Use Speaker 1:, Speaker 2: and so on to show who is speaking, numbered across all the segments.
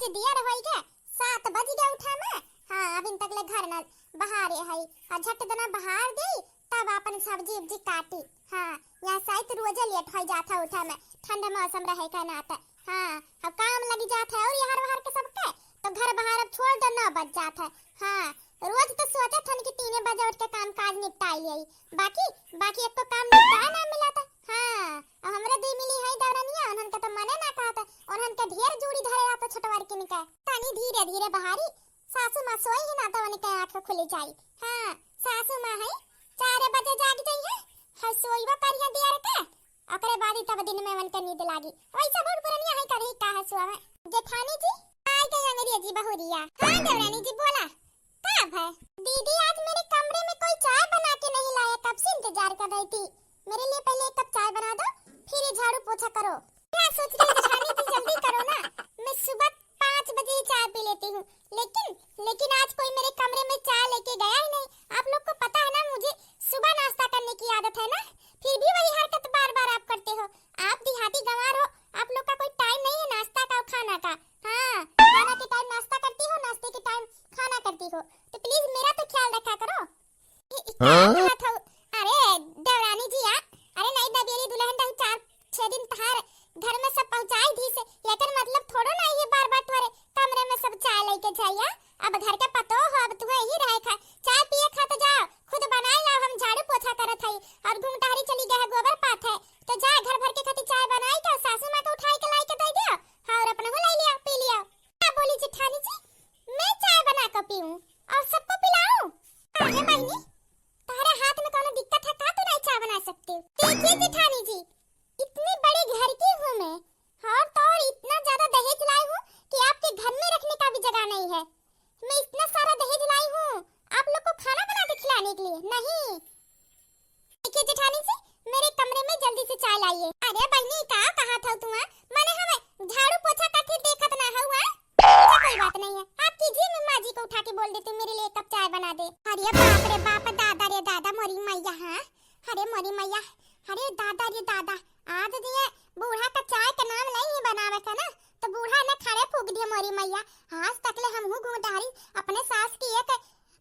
Speaker 1: बज दिया रहोई के 7 बज गया उठा मैं। हां अभी तक ले घर न बहारे हई आ झट देना बहार दे तब अपन सब्जी उब्जी काटी। हां यहाँ साइट रोज लेट हो जाता उठा मैं ठंडा मौसम रहे का नाता। हां अब काम लगी जाता है और यार बाहर के सबके तो घर बाहर अब छोड़ दो 9 बज जाता है। हां रोज तो सोचा था कि 3 बजे उठ के काम काज निपटा लियई बाकी बाकी एक तो काम निपटा ना मिला था। हां अब हमरा दी मिली है दौरनिया उन्हन के तो मने ना कहता उन्हन के ढेर जोड़ी धरे आ तो छोटवार के निका तनी धीरे धीरे बहारी सासू मां सोई ही ना तो उनके आंख खुली जाई। हां सासू मां है 4 बजे जाग जाई है हर सोईबा करिया दिया रे ओकरे बाद ही तब दिन में मन के नींद लागी वैसा बड़ पुरनिया है करही का है सुआ जेठानी जी आय के अंग्रेजी बहुरिया। हां देवरानी जी बोला कब है दीदी आज मेरे कमरे में कोई चाय बना के नहीं लाया कब से इंतजार कर रही थी मेरे लिए पहले एक कप चाय बना दो फिर ये झाड़ू पोछा करो। क्या सोच रही जेठानी जी जल्दी करो ना मैं सुबह 5 बजे ही चाय पी लेती हूँ लेकिन आज कोई मेरे कमरे में चाय लेके गया ही नहीं। आप लोग को पता है ना मुझे सुबह नाश्ता करने की आदत है ना फिर भी वही हरकत बार-बार आप करते हो। आप देहाती गंवार हो आप लोग का कोई टाइम नहीं है नाश्ता का और खाना का। हां खाना के टाइम नाश्ता करती हो नाश्ते के टाइम खाना करती हो तो प्लीज मेरा तो ख्याल रखा करो। हाँ? अरे देवरानी जी अरे नहीं दबेरी दुल्हन ढंग 4-6 दिन तहार घर में सब पहुंचाई दी से लेकिन मतलब थोड़ो ना ये बार-बार तुम्हारे कमरे में सब चाय लेके जाइए। अब घर के पतो हो अब तुम्हें ही रहे खा चाय पिए खा तो जाओ खुद बनाए लाओ हम झाड़ू पोछा करत हई और घूमटारी चली गए गोबर पात है तो जा घर भर के खातिर चाय बनाई के सासू मां को उठाई के लाई के दे दियो और अपना हो ले लिया पी लिया। क्या बोली जेठानी जी मैं चाय बना के पीऊं और सबको पिलाऊं? अरे बहनी तुम्हारे हाथ में कोनो दिक्कत है का तू नहीं चाय बना सकती? देखिए जेठानी जी इतनी बड़ी घर की हूं मैं और तो और इतना ज्यादा दहेज लाई हूं कि आपके घर में रखने का भी जगह नहीं है। मैं इतना सारा दहेज लाई हूं आप लोग को खाना बना के खिलाने के लिए नहीं। देखिए जेठानी जी मेरे कमरे में जल्दी से चाय लाइए। अरे बहनी कहा था तुम मैंने हमें झाड़ू पोछा करके देखत ना हुआ कोई बात नहीं है आप कीजिए मैं माँ जी को उठा के बोल देती हूँ मेरे लिए एक कप चाय बना दे। अरे बाप रे बाप दादा रे दादा मोरी मैया। हाँ अरे मोरी मैया अरे दादा रे दादा आज दिए बूढ़ा का चाय का नाम नहीं बनावे का ना तो बूढ़ा ने खड़े फूक दिया मोरी मैया। आज तक ले हम घूमटारी अपने सास की एक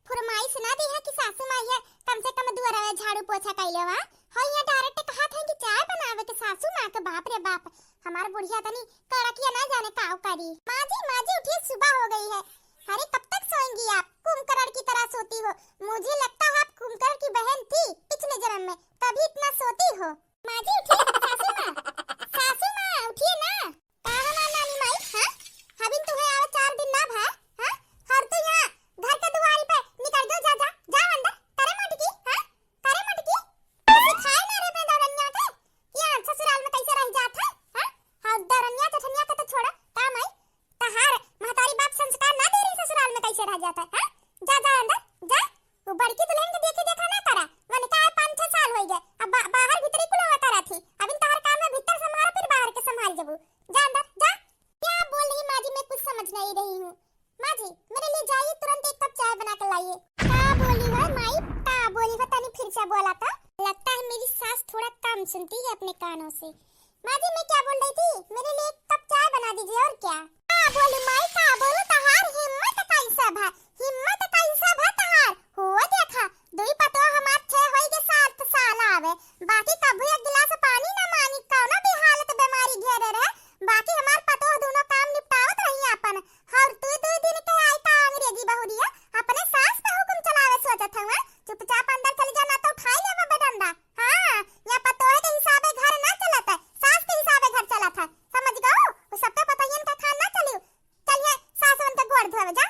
Speaker 1: फरमाइश ना दी है कि सासू माँ है कम से कम दुआरा झाड़ू पोछा कैले वा हो ये डायरेक्ट कहा था कि चाय बनावे के सासू माँ के बाप रे बाप हमार बुढ़िया तनी कड़किया ना जाने काव करी। माँ जी उठिए सुबह हो गई है। अरे कब तक सोएंगी आप कुंभकर्ण की तरह सोती हो मुझे लगता है आप कुंभकर्ण की बहन थी पिछले जन्म में तभी इतना सोती हो। माँ जी उठिए सासू माँ उठिए ना कहा ना नानी माई। हां अभी तुम्हें आवे 4 दिन ना भा। हां हर तो यहाँ घर के दुआरी पे निकल दो जा अंदर करे मटकी। हां करे मटकी ऐसे खाए ना रे दरनिया के यहाँ ससुराल में कैसे रह जात है। हां और दरनिया चठनिया का तो छोड़ा काम आई तहार महतारी बाप संस्कार ना दे रही ससुराल में कैसे रह जाता है। हां जा अंदर जा वो बड़की दुल्हन के देखे देखा ना करा मैंने कहा 5-6 साल हो गए अब बाहर भीतर ही कुलवा करा थी अभी तहार काम है भीतर संभाल फिर बाहर के संभाल जबू जा अंदर जा। क्या बोल रही माँ जी मैं कुछ समझ नहीं रही हूँ। माँ जी मेरे लिए जाइए तुरंत एक कप चाय बना कर लाइए। क्या बोली है माई क्या बोली है तनी फिर से बोला था लगता है मेरी सास थोड़ा कम सुनती है अपने कानों से। माँ जी मैं क्या बोल रही थी मेरे लिए एक कप चाय बना दीजिए और क्या। क्या बोली माई क्या बोलूं तहार हिम्मत कैसा भा हिम्मत कैसा भा तहार हुआ देखा दुई पतो हमार 6 होई के 7 साल आवे बाकी कभी एक गिलास पानी ना मानी कौनो भी हालत बीमारी घेरे रहे बाकी हमार पतो दोनों काम निपटावत रही अपन और तू 2 दिन के आई ता अंग्रेजी बहुरिया अपने सास पे हुक्म चलावे सोचत हवा चुपचाप अंदर चली जा ना तो उठाई ले बडंडा। हां या पतो है के हिसाबे घर ना चलत है सास के हिसाबे घर चलत है समझ गओ वो सब तो पता ही इनका खाना चलियो चलिए सासवन के गोड़ धोवे जा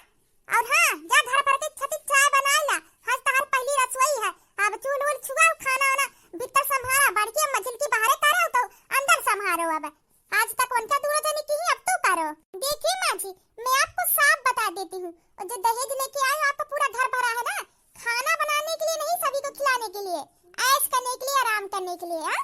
Speaker 1: और हां जा घर पर के छती चाय बना ला आज तहार पहली रसोई है अब चूल उल छुआओ खाना वाना भीतर संभारा बड़की मझिल की बाहर करो तो अंदर संभारो अब आज तक उनका दूर जाने की ही अब तो करो। देखिए माँ जी मैं आपको साफ बता देती हूँ जो दहेज लेके आए आपका पूरा घर भरा है ना खाना बनाने के लिए नहीं सभी को खिलाने के लिए ऐश करने के लिए आराम करने के लिए। हां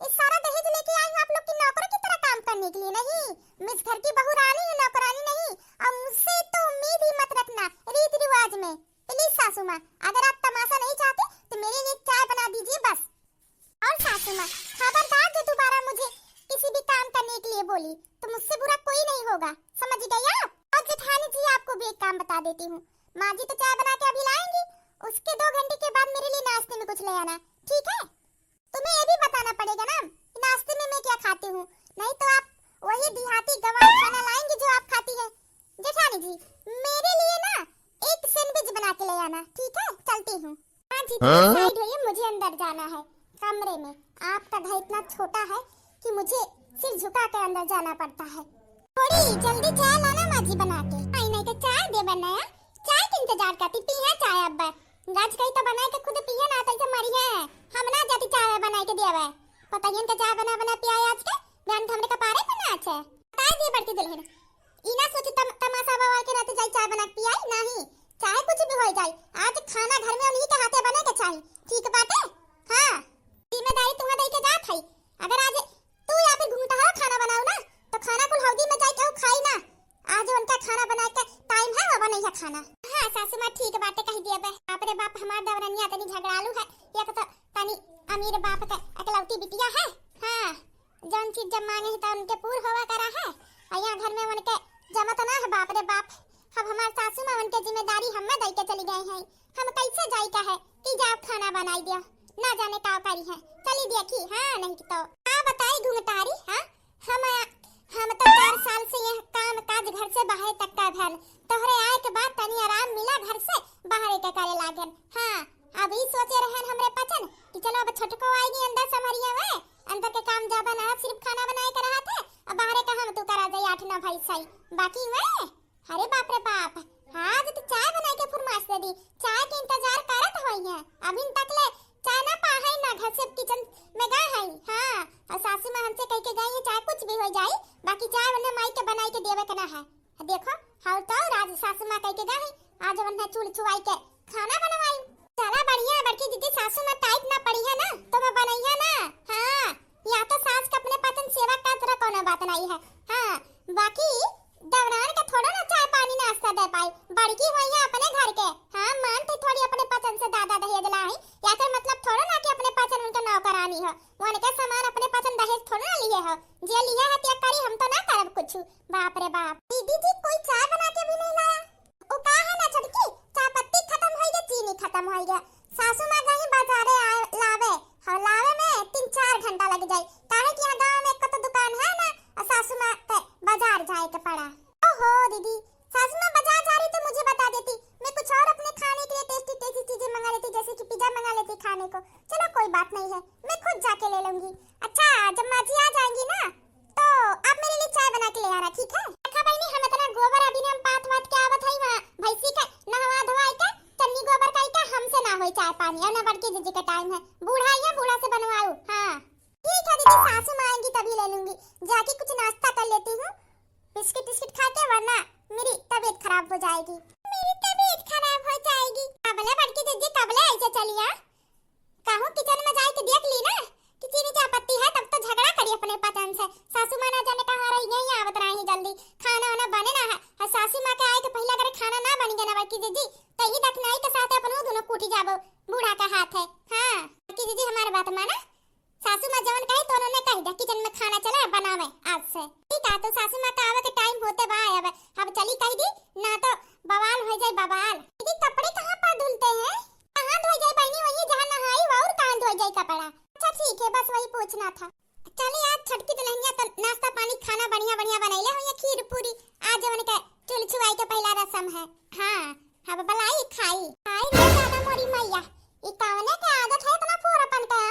Speaker 1: इस सारा दहेज लेके आए आप लोग की नौकरों की तरह काम करने के लिए नहीं मैं इस घर की बहू रानी हूँ नौकरानी नहीं और मुझसे तो उम्मीद ही मत रखना रीति रिवाज में। प्लीज सासू माँ अगर आप तमाशा नहीं चाहते तो मेरे लिए चाय बना दीजिए बस। और सासू माँ खबरदार जो दोबारा मुझे किसी भी काम करने के लिए बोली तो मुझसे बुरा कोई नहीं होगा समझ गई आप। आपको भी एक काम बता देती हूँ। माँ जी तो चाय बना के अभी लाएंगी, उसके 2 घंटे के बाद मेरे लिए नाश्ते में कुछ ले आना, ठीक है? तुम्हें ये भी बताना पड़ेगा ना कि नाश्ते में मैं क्या खाती हूँ, नहीं तो आप वही देहाती गवार खाना लाएंगे जो आप खाती है। जेठानी जी, मेरे लिए ना एक सैंडविच बना के ले आना, ठीक है? चलती हूँ। हाँ जी, साइड होइए, मुझे अंदर जाना है कमरे में। आपका घर इतना छोटा है कि मुझे सिर झुका कर अंदर जाना पड़ता है। थोड़ी जल्दी चाय लाना माँ जी बना के। नहीं तो चाय दे बनाया, चाय के इंतजार करती पी है चाय। अब गज गई तो बनाए के खुद पिए ना, तैसे मरी है। हम ना जाती चाय बनाए के देवे, पता ही इनका चाय बना बना पिया आज के गान हमरे कपारे पे नाच है। बताए दिए बढ़ती दुल्हन इना सोची तमाशा बवाल के रहते जाई चाय बना के पियाई नहीं, चाहे कुछ भी हो जाए आज खाना घर में उन्हीं के हाथे बने के चाहिए, ठीक बात है? हां, जिम्मेदारी तुम्हारे दई के जात है। अगर आज तू या फिर घूमता है खाना बनाओ ना तो खाना कुल हौदी में जाके खाई ना। आज उनका खाना बनाए के टाइम है, वो बनैया खाना। हां सासू मां ठीक बात कह दिया बे। बाप रे बाप, हमार दवरनिया तनी झगड़ालू है, या तो तनी अमीर बाप का अकलौती बिटिया है। हां, जौन चीज जब मांगे है तो उनके पूर होवा करा है। यहाँ घर में उनके जमत ना है। बाप रे बाप, अब हमार सासू मां उनके जिम्मेदारी हमें दई के चली गए हैं। हम कैसे जाई का है कि जाओ खाना बनाई दिया, ना जाने का करी है। चली देखी हां, नहीं तो का बताई घुंघटारी। हां, हम तो 4 साल से यह काम काज घर से बाहर तक का भन, तोहरे आए के बाद तनी आराम मिला घर से बाहर के करे लागन। हां, अभी सोचे रहन हमरे पचन कि चलो अब छोटको आएगी अंदर समरिया में, अंदर के काम ज्यादा ना, सिर्फ खाना बनाए के रहा थे। अब बाहर का हम तू करा दे 8-9 भाई सही बाकी में। अरे बाप रे बाप, आज तो चाय बनाए के फरमाइश दे दी, चाय के इंतजार करत होई है। अभी तक ले चाय ना पा है ना, घर से किचन में गए हैं। हां, और सासू मां हमसे कह के गई है चाय कुछ भी हो जाए बाकी चाय वने माई के बनाई के देवे के ना है। देखो हाउ तो राज सासू मां कह के गई आज वने चूल छुआई के खाना बनवाई। चला बढ़िया, बड़की दीदी सासू मां टाइट ना पड़ी है ना तो मैं बनैया ना। हां, या तो सास के अपने पतन सेवा का तरह कोनो बात नहीं है। हां, बाकी दवरान के थोड़ा ना चाय पानी नाश्ता दे पाई, बड़की हुई है अपने घर के। हां, मानते थोड़ी अपने पसंद से दादा दहेज लाई, या फिर मतलब थोड़ा ना कि अपने पसंद उनका नौकरानी हो, वो उनके सामान अपने पसंद दहेज थोड़ा ना लिए हो। जे लिया है त्याग करी, हम तो ना करब कुछ। बाप रे बाप, दीदी जी कोई चाय बना के भी नहीं लाया। ओ का है ना छटकी, चाय पत्ती खत्म हो गई, चीनी खत्म हो गया। सासू मां गई बाजारे लावे, और लावे में 3-4 घंटा लग जाए। काहे कि यहां गांव में एक तो दुकान है ना, और सासू मां के बाजार जाए के पड़ा। ओहो दीदी, सासू मां बाजार जा रही तो मुझे बता देती, मैं कुछ और अपने खाने के लिए टेस्टी टेस्टी चीजें मंगा लेती, जैसे कि पिज्जा मंगा लेती खाने को। चलो कोई बात नहीं है, मैं खुद जाके ले लूंगी। अच्छा, जब माँ जी आ जाएंगी ना तो आप मेरे लिए चाय बना के ले आना, ठीक है? अच्छा बहनी, हम इतना गोबर अभी हम पात वात के आवत है वहां भैंसी का नहवा धोवाई का चन्नी गोबर काई का हमसे ना होई चाय पानी, और ना बड़की दीदी का टाइम है, बूढ़ा है बूढ़ा से बनवाऊं। हां ठीक है दीदी, सासू मां आएंगी तभी ले लूंगी। जाके कुछ नाश्ता कर लेती हूं, बिस्किट बिस्किट खा के, वरना मेरी तबीयत खराब हो जाएगी। मेरी तबीयत खराब हो जाएगी कबले बड़की दीदी, कबले ऐसे चलिया कहूं किचन में जाके देख ली ना कि चीनी चाय पत्ती है, तब तो झगड़ा करी अपने पतन से। सासू मां ना जाने कहां रही, यहीं आवत रही जल्दी, खाना वाना बने ना है। और सासू मां के आए के पहले अगर खाना ना बन गया ना बड़की दीदी तो ही दखनाई के साथ अपन दोनों कूटी जाबो, बूढ़ा का हाथ है। हां बड़की दीदी हमारी बात माना, सासू मां जवन कही तो उन्होंने कह दिया किचन में खाना चला बनावे आज से, ठीक है? तो सासू मां का आवे के टाइम होते बा अब चली कह दी ना तो बवाल हो जाए बवाल। दीदी कपड़े कहां पर धुलते हैं? कहां धोई जाए बहनी, वही जहां नहाई और कहां धोई जाए कपड़ा। अच्छा ठीक है, बस वही पूछना था। चलिए आज छटकी दुल्हनिया तो नाश्ता पानी खाना बढ़िया बढ़िया बनैले हो, या खीर पूरी आज जवन के चुल छुआई के पहला रस्म है। हां, अब बलाई खाई खाई रे दादा मोरी मैया, ई कावने के आदत है इतना फोरपन का।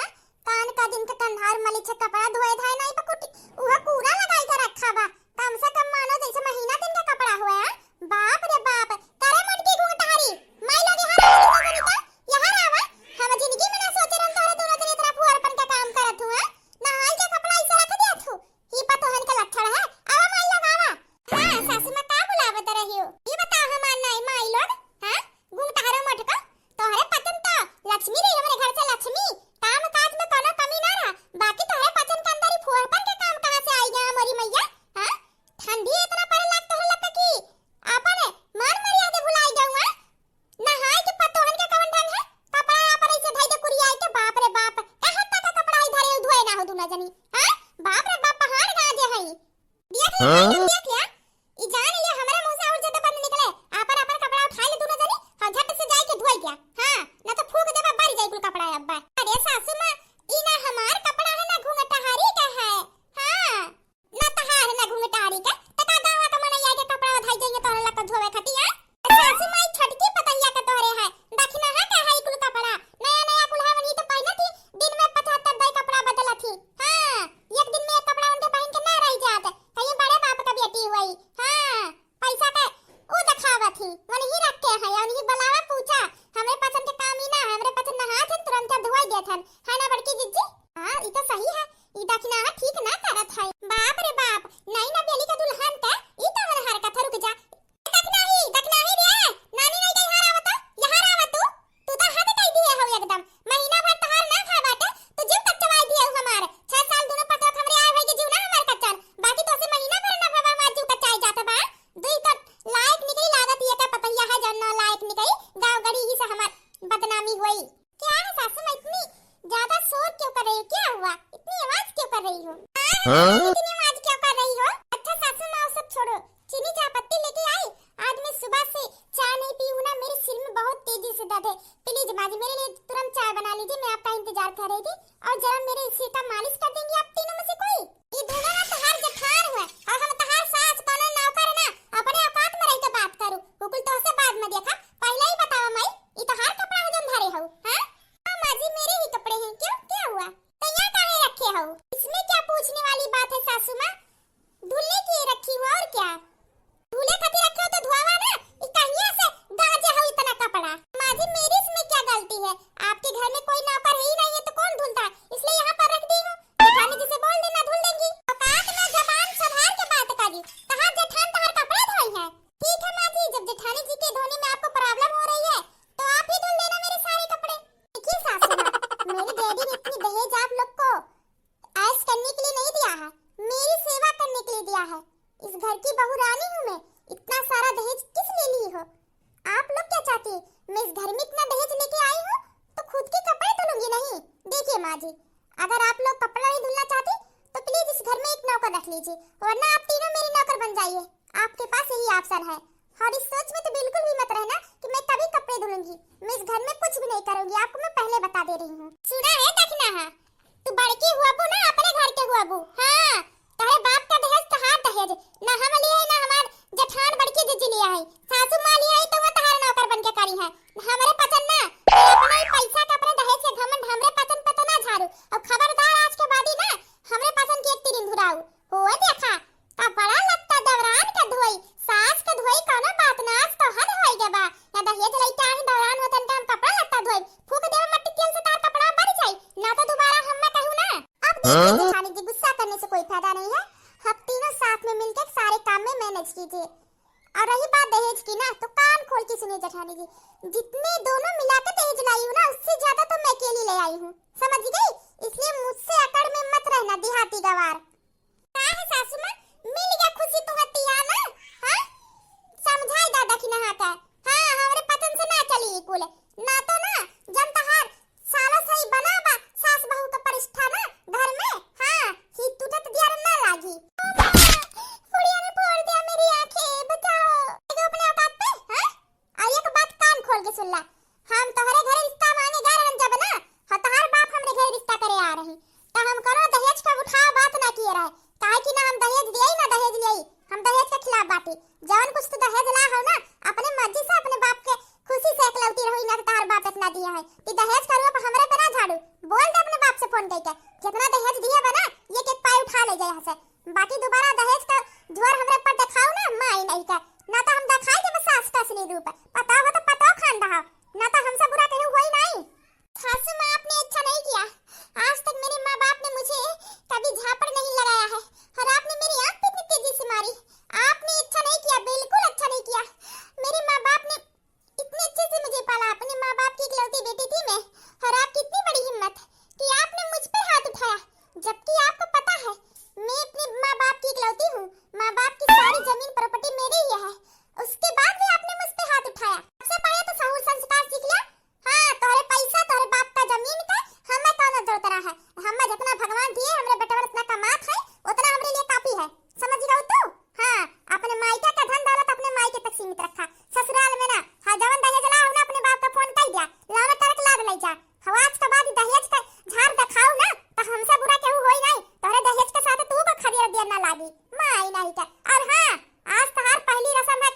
Speaker 1: कान का दिन के कंधार मली छे कपड़ा धोए धाए नहीं पकुटी, उहा कूड़ा लगाई के रखा बा, कम से कम मानो जैसे महीना दिन का कपड़ा हुआ है। बाप रे बाप, करे मटकी घूंघटारी मैं लगी हरा गनीता यहां आवा, हम जिंदगी में ना सोचे रन तोरे दोनों दिन इतना फुहरपन का काम करत हुआ, नहाई के कपड़ा इसे रख दिया थू, ई पतोहन के लक्षण है। आवा माई लोग आवा। हां सासू मां का बुलावत रही हो, ई बता हमार नहीं माई लोग। हां घूंघटारो मटका तोहरे पतन तो लक्ष्मी रे, हमरे घर से लक्ष्मी काम काज में कोनो कमी ना रहा, बाकी तोहरे पचन के अंदर ही फुहरपन के काम कहां से आई गया मोरी मैया? हां ठंडी इतना पड़े लग तोहरे लग की आपने मान मर्यादा भुलाई जाऊं। नहाए के पतोहन के कवन ढंग है, कपड़ा पर ऐसे धई दे कुरियाई के। बाप रे बाप, कहां तक कपड़ा इधर ही धोए ना हो दुना जनी। हां बाप रे बाप, पहाड़ गाजे है देख लिया ई जान लिया, हमरा मुंह से और ज्यादा बंद निकले आई जाएंगे तोहरे ला का धोवे खाती है। सासू माई छटकी पतैया का तोहरे है दखना है का है कुल कपड़ा नया नया कुल है वही तो पहना थी दिन में 75 दई कपड़ा बदला थी। हां एक दिन में एक कपड़ा उनके पहन के ना रह जात कहीं बड़े बाप का बेटी हुई। हां पैसा का वो दिखावा थी मन ही रख के है और ही बुलावा पूछा हमरे पसंद के काम ही ना हमरे पसंद ना हाथ तुरंत धोई देथन है ना बड़की जीजी। हां ई तो सही है ई दखना ठीक ना करत है बाप रे बाप नहीं ना बेली का दुल्हन का ई तो मन हरकत रुक जा दखना ही रे नानी नहीं गई हारा बता यहां आवा तू तो हाथ कई दिए हो एकदम महीना भर तहार ना खा बाटे तो जीव तक चबाई दिए हमार 6 साल दोनों पटवा हमरे आए भाई के जीव ना हमार कच्चन बाकी तो से महीना भर ना भवा मार जीव कच्चाई जाता बा दुई तो लायक निकली लागत ये का पतैया है जन लायक निकली गांव गड़ी ही से हमार बदनामी हुई। क्या है सासू मां इतनी ज्यादा शोर क्यों कर रही हो क्या हुआ इतनी आवाज क्यों कर रही हो इतनी आवाज क्यों कर रही हो। अच्छा सासू मां सब छोड़ो चीनी चाय पत्ती लेके आई आज मैं सुबह से चाय नहीं पी हूं ना मेरे सिर में बहुत तेजी से दर्द है प्लीज माजी मेरे लिए तुरंत चाय बना लीजिए मैं आपका इंतजार कर रही थी और जरा मेरे सिर का मालिश कर देंगी आप तीनों में से कोई। ये दोनों ना तहार जठार हुए और हम तहार सास कोनो नौकर ना अपने औकात में रह के बात करूं हुकुल तो से बाद में देखा पहले ही बतावा माई ये तहार कपड़ा है जम धरे हो। हां माजी मेरे ही कपड़े हैं क्यों क्या हुआ तो यहाँ काहे रखे हो इसमें क्या पूछने वाली बात है सासू मां धुलने की रखी हो और क्या धुले खातिर रखे हो तो धुआवा ना ई कहिया से गाजे हो इतना कपड़ा माजी मेरी इसमें क्या गलती है आपके घर में कोई नौकर है ही नहीं है तो कौन धुलता इसलिए यहाँ पर रख दी हूं जेठानी जी से बोल देना धुल देंगी औकात में जबान संभाल के बात करी कहां जेठान तहार कपड़ा धोई है ठीक है माजी जब जेठानी जी के धोने में आपको प्रॉब्लम हो रही है तो आप ही धुल देना मेरे सारे कपड़े। देखिए सासू मां मेरे डैडी ने इतनी दहेज आप लोग को ऐश करने के लिए नहीं दिया है मेरी सेवा करने के लिए दिया है इस घर की बहू रानी हूं मैं इतना सारा दहेज किस लिए ली हो आप लोग क्या चाहती मैं इस घर में इतना दहेज लेके आई हूं तो खुद के कपड़े धुलूंगी नहीं। देखिए माँ जी अगर आप लोग कपड़ा नहीं धुलना चाहती तो प्लीज इस घर में एक नौकर रख लीजिए वरना आप तीनों मेरी नौकर बन जाइए आपके पास यही ऑप्शन है और इस सोच में तो बिल्कुल भी मत रहना कि मैं कभी कपड़े धुलूंगी मैं इस घर में कुछ भी नहीं करूंगी आपको मैं पहले बता दे रही हूँ। सुना है दखना है तू बड़की हुआ बू ना अपने घर के हुआ बू। हां तेरे बाप का दहेज तहार दहेज ना हम लिए है ना हमार जेठान बड़की जीजी लिए है सासू मां लिए है तो वो तहार नौकर बन के करी है हमरे पसंद ना अपने पैसा का अपने दहेज से घमंड हमरे पसंद पे तो ना झाड़ू और खबरदार आज के बाद ही ना हमरे पसंद की एक तीन धुराऊ हो देखा कपड़ा लगता दवरान का धोई सास का धोई कोनो बात ना आज तो हद होई के बा या दहेज लइका ही दवरान होतन का हम कपड़ा लगता धोई फूक देव मट्टी तेल से तार कपड़ा बढ़ जाई ना तो दोबारा हम मैं कहूं ना। अब देखिए जेठानी जी गुस्सा करने से कोई फायदा नहीं है हम तीनों साथ में मिलकर सारे काम में मैनेज कीजिए और रही बात दहेज की ना तो कान खोल के सुनिए जेठानी जी जितने दोनों मिलाकर दहेज लाई हूं ना उससे ज्यादा तो मैं अकेली ले आई हूं समझ गई इसलिए मुझसे अकड़ में मत रहना देहाती गवार। का है सासू मां मिल गया खुशी तू हतिया ना। हां समझाई दादा की नहा का हां हमरे पतन से ना चली कुल ना तो ना जब तहार साला सही बना बा सास बहू का परिष्ठा ना घर में हां ही टूटत दियार ना लागी कुड़िया ने फोड़ दिया मेरी आंखें बचाओ देखो अपने औकात पे। हां आ एक बात कान खोल के सुन ला हम तोहरे घर रिश्ता मांगे जा रहन जब ना तहार बाप हमरे घर रिश्ता करे आ रही तो हम करो दहेज का उठाव बात ना किए रहे काहे कि ना हम दहेज दिए ना दहेज लिए हम दहेज के खिलाफ बाटी जवन कुछ तो दहेज ला हो ना अपने मर्जी से अपने बाप के खुशी से एकलौती रही ना तार बाप इतना दिया है कि दहेज करो पर हमरे पे ना झाड़ू बोल दे अपने बाप से फोन करके कितना दहेज दिया बना ये के पाई उठा ले जाए यहां से बाकी दोबारा दहेज का झोर हमरे पर दिखाओ ना माई नहीं का ना तो हम दिखाई दे सास का असली रूप पता हो तो पता खान रहा ना तो हमसे बुरा कहू होई नहीं। सासू मां आपने अच्छा नहीं किया आज तक मेरे माँ बाप ने मुझे कभी झापड़ नहीं लगाया है और आपने मेरी आंख पे इतनी तेजी से मारी आपने अच्छा नहीं किया बिल्कुल अच्छा नहीं किया। मेरे माँ बाप ने इतने अच्छे से मुझे पाला अपने माँ बाप की इकलौती बेटी थी मैं और आपकी इतनी बड़ी हिम्मत कि आपने मुझ पर हाथ उठाया जबकि आपको पता है मैं अपने माँ बाप की इकलौती हूँ माँ बाप की सारी जमीन प्रॉपर्टी मेरी ही है उसके बाद भी आपने मुझ पर हाथ उठाया सबसे पहले तो सहूर संस्कार सीख लिया। हाँ तोरे पैसा तोरे बाप का जमीन का हमें कौन जोड़ता रहा है हमें जितना भगवान दिए हमरे बेटा उतना कमात है उतना हमरे लिए काफी है समझ गए तू। हाँ अपने मायके का धन दौलत अपने मायके तक सीमित रखा ससुराल में ना हाँ जवन दहेज ला ना अपने बाप का फोन कर दिया लावा तरक लाद ले जा हवाज के बाद दहेज का झाड़ दिखाओ ना तो हमसे बुरा केहू होई नहीं तोरे दहेज के साथ तू को खरीद दिया ना लागी माई नहीं का। और हाँ आज तहार पहली रस्म है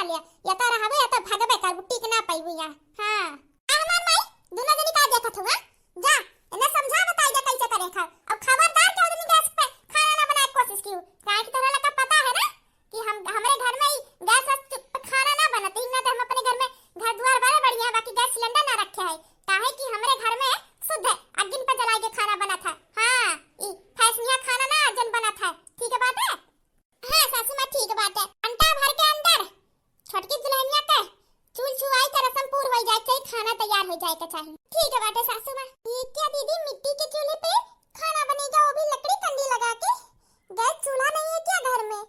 Speaker 1: बना लिया या तो रहबे या तो भागबे कर टिक ना पाइबू यहाँ। हां हमार माई दोनों जनी का देखत हो जा इन्हें समझा बताई जा कैसे करे खा। अब खबरदार जो आदमी गैस पे खाना ना बनाए कोशिश की काहे की तरह का पता है ना कि हम हमारे घर में ही गैस पे खाना ना बनते ही ना तो हम अपने घर में घर द्वार बड़े बढ़िया बाकी गैस सिलेंडर ना रखे है काहे कि हमारे घर में शुद्ध है अग्नि पर जला के खाना बना था। हां ई फैसनिया खाना ना अजन बना था। ठीक है बात है। हां सासू मां ठीक बात है। अंटा भर के अंदर छोटकी दुल्हनिया के चूल छुआई का रस्म पूर्ण हो जाए चाहिए खाना तैयार हो जाए के चाहिए। ठीक है बात है सासू मां। ये क्या दीदी मिट्टी के चूल्हे पे खाना बनेगा वो भी लकड़ी कंडी लगा के? गैस चूल्हा नहीं है क्या घर में?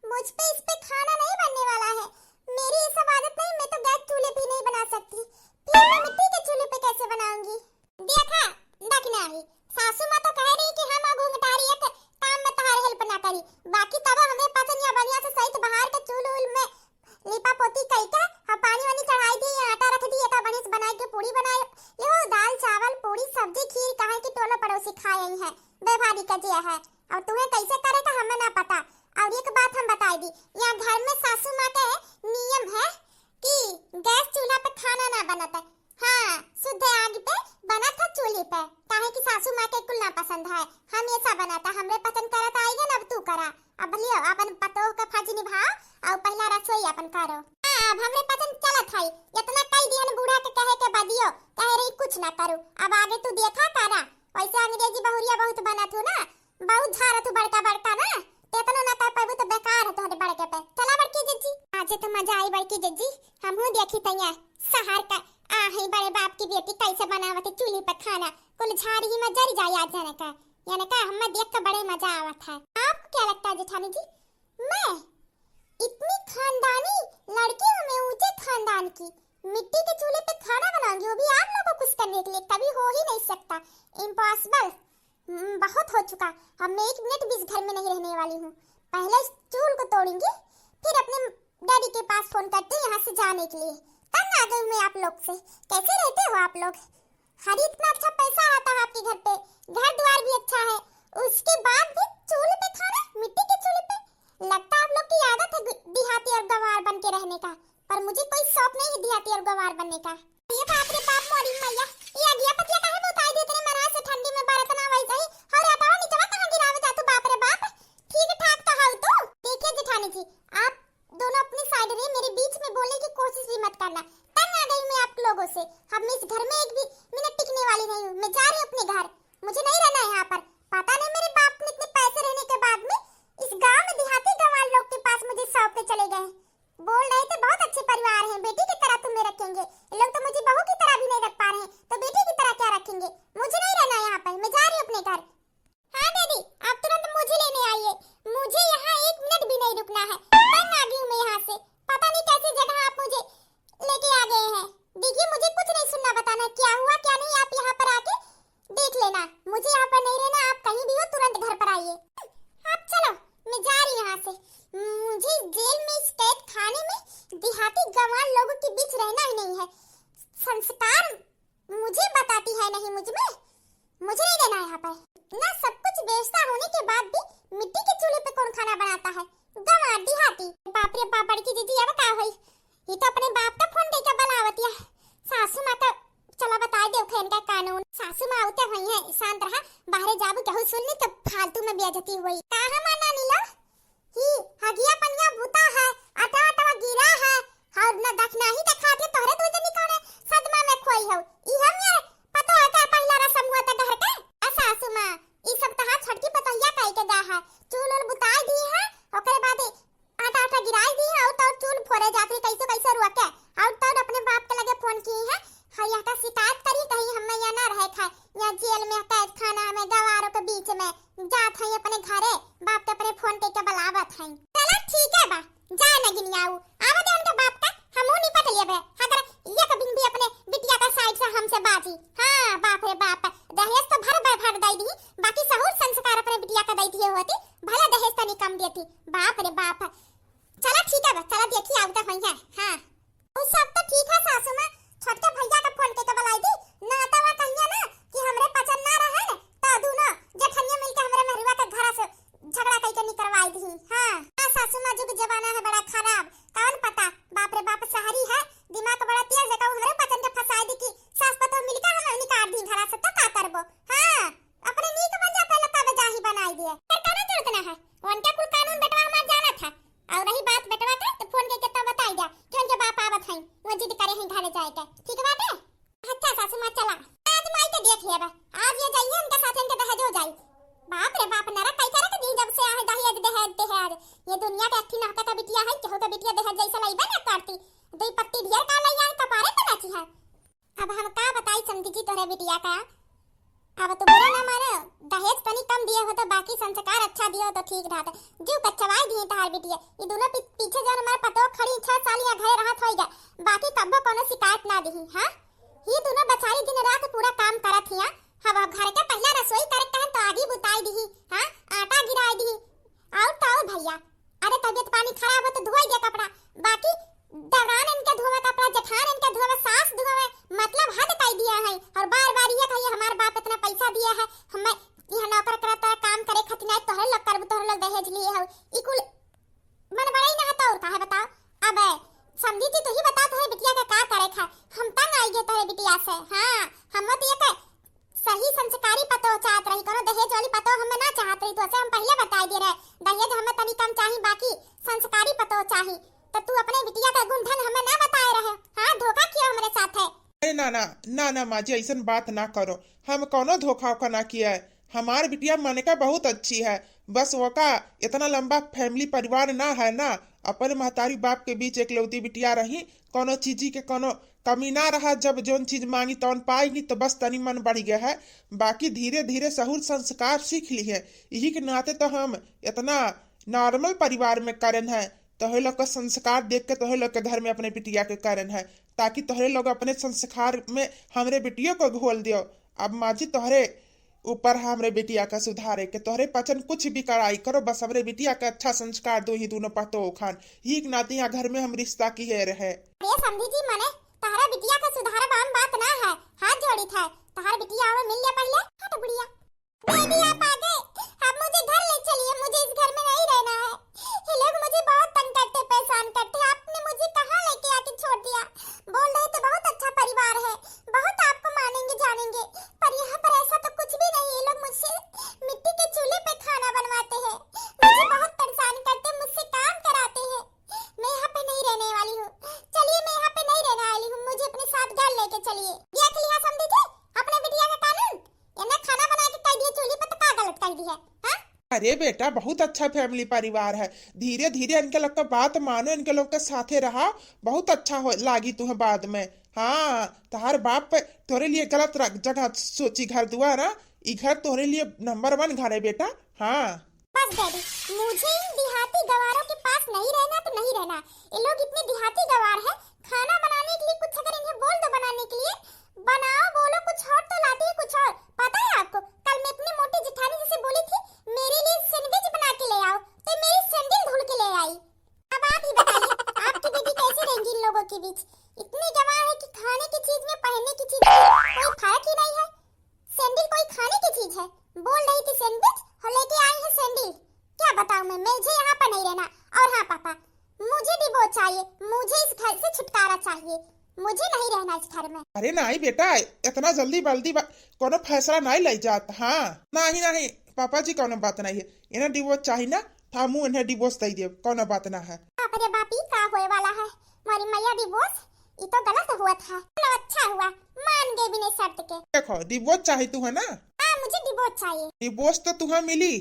Speaker 1: मुझ पे इस पे खाना नहीं बनने वाला है। मेरी ये सब आदत नहीं मैं तो गैस चूल्हे पे नहीं बना सकती फिर मैं मिट्टी के चूल्हे पे कैसे बनाऊंगी? देखा देखना ही सासू मां तो कह रही कि हम घूंघटारी एक काम में तुम्हारी हेल्प ना करी बाकी तब हमें पसंद या बढ़िया से सहित बाहर के चूल्हे में लिपा पोती कई का हम पानी वानी चढ़ाई दी आटा रख दी एक बनिस बनाई के पूरी बनाए ले दाल चावल पूरी सब्जी खीर कहां की टोलो पड़ोसी खाए ही है बेभारी का जिया है और तुम्हें कैसे करे का हमें ना पता। और एक बात हम बताई दी यहाँ घर में सासू मां के नियम है कि गैस चूल्हा पे खाना ना बनता। हां शुद्ध आग पे बना था चूल्हे पे काहे कि सासू मां के कुल ना पसंद है हमेशा बनाता हमरे पसंद करत आएगा ना अब तू करा अब लियो अपन पतोह का फर्ज निभाओ और पहला रसोई अपन करो। हां अब हमरे पसंद चलत है इतना कई दिन बूढ़ा के कहे के बदियो कह रही कुछ ना करू अब आगे तू देखा करा वैसे अंग्रेजी बहुरिया बहुत बना तू ना बहुत झारा तू बड़का बड़का ना तेतनो ना कर पाबू तो बेकार है तोहरे बड़के पे। चला बड़की जज्जी आज तो मजा आई बड़की जज्जी हमहू देखी तैया शहर का ही बड़े बाप की बेटी कैसे बनावत चूल्हे पे खाना कुल झाड़ी ही में जर जाए आज जाने का यानी का हमें देख के बड़े मजा आवत है। आपको क्या लगता है जेठानी जी मैं इतनी खानदानी लड़की हूं मैं ऊंचे खानदान की मिट्टी के चूल्हे पे खाना बनाऊंगी वो भी आप लोगों को खुश करने के लिए कभी हो ही नहीं सकता इम्पॉसिबल बहुत हो चुका। अब मैं 1 मिनट भी इस घर में नहीं रहने वाली हूँ। पहले इस चूल को तोड़ूंगी फिर अपने डैडी के पास फोन करती हूँ यहाँ से जाने के लिए। तंग आ गई मैं आप लोग से कैसे रहते हो आप लोग? हर इतना अच्छा पैसा आता है आपके घर पे घर द्वार भी अच्छा है उसके बाद भी चूल्हे पे खाना मिट्टी के चूल्हे पे लगता आप लोग की आदत है देहाती और गंवार बन के रहने का पर मुझे कोई शौक नहीं है देहाती और गंवार बनने का। ये बाप रे बाप मोरी मैया ये अगिया पतिया काहे बताई दे तेरे मना से ठंडी में बरतना वैसे ही और आता नीचवा कहां गिरावे जा तू बाप रे बाप ठीक ठाक तो हाउ तू। देखिए जेठानी जी आप दोनों अपनी साइड रहे मेरे बीच में बोलने की कोशिश भी मत करना। तंग आ गई मैं आप लोगों से हम इस घर में एक भी मिनट टिकने वाली नहीं हूं मैं जा रही हूं अपने घर मुझे नहीं रहना है यहाँ पर। पता नहीं मेरे बाप ने इतने पैसे रहने के बाद में इस गांव में देहाती गंवार लोग के पास मुझे सौंप के चले गए। बोल रहे थे बहुत अच्छे परिवार हैं बेटी की तरह तुम्हें रखेंगे ये लोग तो मुझे बहू की तरह भी नहीं रख पा रहे हैं तो बेटी की तरह क्या रखेंगे? मुझे नहीं रहना यहाँ पर मैं जा रही हूँ अपने घर। हाँ दीदी आप तुरंत मुझे लेने आइए मुझे यहाँ 1 मिनट भी नहीं रुकना है तंग आ गई हूँ मैं यहाँ से पता नहीं कैसी जगह आप मुझे लेके आ गए हैं। देखिए मुझे कुछ नहीं सुनना बताना क्या हुआ क्या नहीं आप यहाँ पर आके देख लेना मुझे यहाँ पर नहीं रहना आप कहीं भी हो तुरंत घर पर आइए। आप चलो मैं जा रही हूँ यहाँ से मुझे जेल में इस कैद खाने में देहाती गंवार लोगों के बीच रहना ही नहीं है। संस्कार मुझे बताती है नहीं मुझ में मुझे नहीं रहना यहाँ पर ना सब कुछ बेचता होने के बाद भी मिट्टी के चूल्हे पे कौन खाना बनाता है गंवार देहाती। बाप रे बाप बड़की दीदी अब का होई ये तो अपने बाप का फोन देके बुलावतिया सासू मां तो चला बता दे खेन का कानून सासू मां उते हुई है शांत रहा बाहर जाबू कहू सुननी तो फालतू में बेइज्जती हुई कहां माना नीला ही हगिया पनिया बूता है आटा आटा गिरा है और न देखना ही दिखाते तोहरे तो जनी कौन सदमा में खोई हो ई हम यार पता है का पहला रसम हुआ था घर का सासू मां ई सब तहा छटकी पतैया काई के गा है चूल और बुताई दी है ओकरे बाद आटा आटा गिराई दी है और तो चूल फोड़े जाते कैसे कैसे रुआ के और तो अपने बाप के लगे फोन की है हया का शिकायत करी कहीं हम यहाँ ना रहे खाए या जेल में कैद खाना में गवारों के बीच में जात है अपने घरे बाप के अपने फोन के बुलावत है। चला ठीक है बा जा न गिनियाऊ आवत है उनके बाप का हमहू निपट लेबे अगर ये कभी भी अपने बिटिया का साइड से हमसे बाजी। हां बाप रे बाप दहेज तो भर दई दी बाकी सहूर संस्कार अपने बिटिया का दई दिए होती भला दहेज तो नहीं कम देती बाप रे बाप। चला ठीक है बा चला देखी आवता है। हां उस सब तो ठीक है सासू मां छोटके भैया का फोन के बुलाई दी ना तो वा कहिया ना कि हमरे पसंद ना रहे न तो दोनों जठनिया मिलके हमरे मरुआ के घर से झगड़ा कई के निकलवाई दी। हां सासू मां जुग जमाना है बड़ा खराब कौन पता वो जिद करे हैं घरे जाए के, ठीक बात है? अच्छा सासू माँ चला आज माई के देख लेबे, आज ये जाइए उनके साथ इनके दहेज हो जाई। बाप रे बाप नरक कई करे के दी जब से आहे दहेज दहेज दहेज, ये दुनिया के अठी नाका का बिटिया है केहू के बिटिया दहेज जैसा लइबे ना करती, दई पत्ती ढेर का लइया है कपारे पे नाची है। अब हम का बताई समझी जी तोरे बिटिया का, अब तो बुरा ना माने, दहेज तनी कम दिए हो तो बाकी संस्कार अच्छा दिए हो तो ठीक रहता, जीव कच्चवाई दिए तहार बिटिया। ये दोनों पीछे जो हमार पतो खड़ी 6 साल या घरे रहत होइगा, बाकी कब्बो कोनो शिकायत ना दिही। हां ये दोनों बचारी दिन रात पूरा काम करत हिया, अब घर के पहला रसोई करे कहन तो आगी बुताई दिही, हां आटा गिराई दिही और तो भैया अरे तबियत पानी खराब हो तो धोई दे कपड़ा, बाकी दगान इनके धोवे कपड़ा, जेठान इनके धोवे, सास धोवे, मतलब हद कर दिया है। और बार-बार ये कहिए हमार बाप इतना पैसा दिया है, हमें यहां नौकर करता काम करे खातिर नहीं तोहरे लोग करब, तोहरे लोग दहेज लिए हो, ई कुल मन बड़ाई ना हता और काहे बताओ। अब समझी थी तू ही बता तोहरे बिटिया का का करे खा, हम तंग आई गे तोहरे बिटिया से। हां हम तो ये कह सही संस्कारी पतो चाहत रही, कोनो दहेज वाली पतो हमें ना चाहत रही, तो से हम पहले बताई दे रहे दहेज हमें तनी कम चाहिए, बाकी संस्कारी पतो चाहिए। तो तू अपने बिटिया का गुणधन हमें ना बताए रहे, हां धोखा किया हमारे साथ है।
Speaker 2: अरे ना ना ना ना माँ जी ऐसा बात ना करो, हम कोनो धोखा का ना किया है, हमार बिटिया माने का बहुत अच्छी है, बस वो का इतना लंबा फैमिली परिवार ना है ना, अपन महतारी बाप के बीच एक लौती बिटिया रही, कोनो चीजी के कोनो कमी ना रहा, जब जोन चीज मांगी तौन पाएगी तो बस तनी मन बढ़ गया है, बाकी धीरे धीरे सहूर संस्कार सीख ली है, यही के नाते तो हम इतना नॉर्मल परिवार में करन है, तोहे लोग का संस्कार देख के तोहे लोग के घर में अपने बिटिया के कारण है, ताकि तोहरे लोग अपने संस्कार में हमरे बिटियों को घोल दियो। अब माँ जी तोहरे ऊपर हमरे बिटिया का सुधारे के, तोहरे पचन कुछ भी कराई करो, बस हमरे बिटिया का अच्छा संस्कार दो ही दोनों पतो खान, ही नाते यहाँ घर में हम रिश्ता की है रहे।
Speaker 1: ये समझी जी मने तहरा बिटिया का सुधार आम बात ना है, हाथ जोड़ी था तहरा बिटिया आवे मिल ले पहले। हट बुढ़िया बेबी आप आ गए, अब मुझे घर ले चलिए, मुझे इस घर में नहीं रहना है, ये लोग मुझे बहुत तंग करते परेशान करते, आपने मुझे कहाँ लेके आके छोड़ दिया। बोल रहे तो बहुत अच्छा परिवार है, बहुत आपको मानेंगे जानेंगे, पर यहाँ पर ऐसा तो कुछ भी नहीं, ये लोग मुझसे मिट्टी के चूल्हे पे खाना बनवाते हैं, मुझे बहुत परेशान करते, मुझसे काम कराते हैं, मैं यहाँ पे नहीं रहने वाली हूँ, चलिए मैं यहाँ पे नहीं रहने वाली हूँ, मुझे अपने साथ घर लेके चलिए। देख लिया समझी जी अपने बिटिया का कानून, इन्हें खाना बना के कह दिए चूल्हे पे तो क्या गलत कर दिया। हाँ
Speaker 2: अरे बेटा बहुत अच्छा फैमिली परिवार है, धीरे धीरे इनके लोग का बात मानो, इनके लोग के साथे रहा, बहुत अच्छा हो लागी तुम्हें बाद में। हाँ तुम्हारे बाप पे तोरे लिए गलत जगह सोची घर दुआ ना, ई घर तोरे लिए नंबर 1 घर है बेटा। हाँ
Speaker 1: बस डैडी मुझे इन देहाती गवारों के पास नहीं रहना तो नहीं रहना, ये लोग इतने देहाती गवार है, खाना बनाने के लिए कुछ अगर इन्हें बोल दो बनाने के लिए बनाओ, बोलो कुछ और तो लाती है कुछ और। पता है आपको कल मैं अपनी मोटी जेठानी जैसे बोली थी मेरे लिए सैंडविच बना के ले आओ, तो मेरी सैंडल धुल के ले आई। अब आप ही बताइए आपकी बेटी कैसे रहेंगी इन लोगों के बीच, इतनी गवार है कि खाने की चीज में पहनने की चीज में कोई फर्क ही नहीं है, सैंडल कोई खाने की चीज है, बोल रही थी सैंडविच और लेके आई है सैंडल, क्या बताऊं मैं, मुझे यहाँ पर नहीं रहना। और हाँ पापा मुझे डिवोर्स चाहिए, मुझे इस घर से छुटकारा चाहिए, मुझे नहीं रहना इस घर में।
Speaker 2: अरे नहीं बेटा इतना जल्दी बल्दी कोनो फैसला नहीं ले जात। हाँ नहीं नहीं पापा जी कोनो बात नहीं है, इन्हें डिवोर्स चाहिए ना थामू इन्हें डिवोर्स दे दे, कोनो बात ना है।
Speaker 1: बाप रे बाप का होए वाला है हमारी मैया डिवोर्स, ये तो गलत हुआ था, चलो अच्छा हुआ मान गए बिना शर्त के।
Speaker 2: देखो डिवोर्स चाहिए तू है ना,
Speaker 1: हाँ मुझे डिवोर्स चाहिए।
Speaker 2: डिवोर्स तो तुम्हें मिली,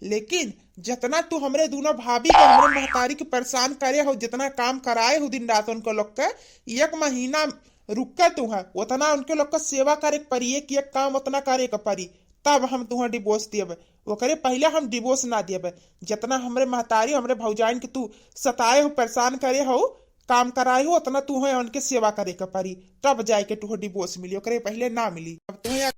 Speaker 2: लेकिन जितना तू हमरे दोनों भाभी को हमरे महतारी के परेशान करे हो, जितना काम कराए हो दिन रात उनको लोग के, 1 महीना रुक कर तू है उतना उनके लोग का सेवा करे परी, एक काम उतना करे का परी, तब हम तुम्हें डिवोर्स दिए, वो करे पहले हम डिवोर्स ना दिए, जितना हमरे महतारी हमरे भौजाइन के तू सताए हो परेशान करे हो काम कराए हो उतना तुम्हें उनके सेवा करे का परी, तब जाए के तुम्हें डिवोर्स मिली, पहले ना मिली। अब तुम्हें